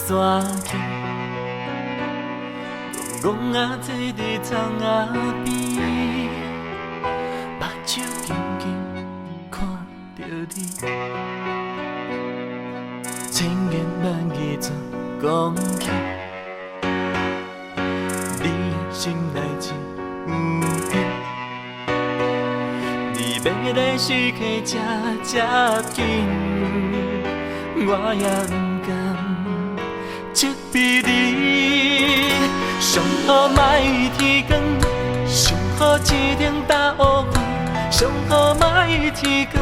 山去，戆仔坐伫窗仔边，目睭紧紧看着你，千言万语全讲起，你的心内真有影。你要来时刻这紧，我也不甘责备你。上好莫天光，上好一顶大乌云，上好莫天光，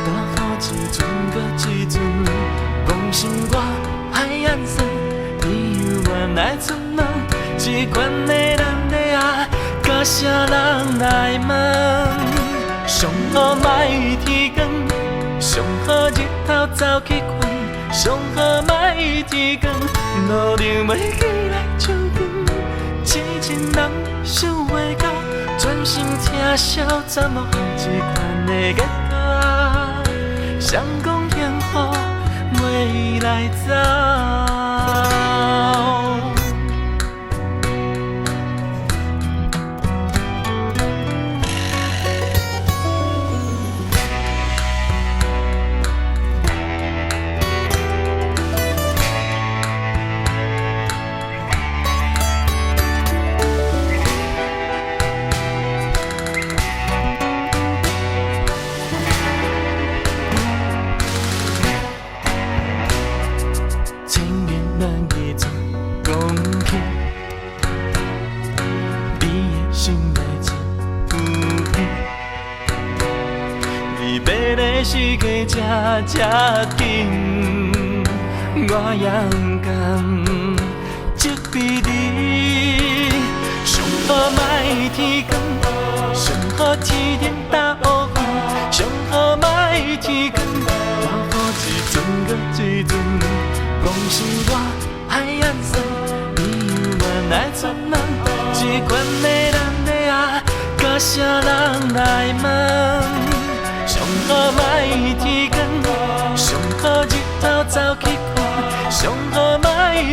大好一阵搁一阵。讲心我海眼酸，你犹原来出问，这款的人的啊，甲啥人来问？上好莫天光，上好日头走去困，上好莫天光，路灯袂起来照光。这情人想袂到，专心听笑，怎么这款的结果？谁讲幸福袂来走？时刻这紧，我也不甘责备你。上好莫天光，上好一顶大乌云，上好莫天光，大好一阵搁一阵。讲心我海眼酸，你犹原来出问，这款的人的啊，甲啥人来问？上好莫天光，上好日头走去困，上好莫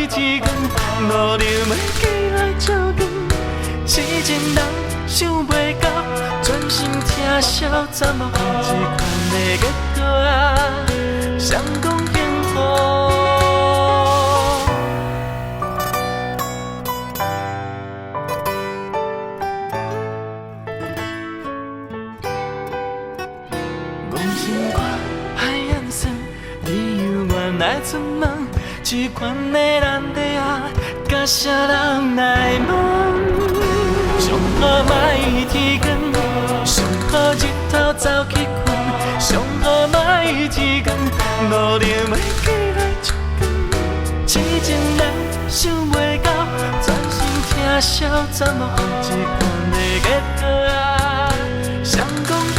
天光，路灯要起来照光。痴情人想袂到，专心听笑，怎么这款的结果？谁讲幸福？来出问，这款的人的啊，甲啥人来问？上好莫天光，上好日头走去困，上好莫天光，路灯要起来照光。痴情人想袂到，专心听笑，怎么这款的结果？谁讲？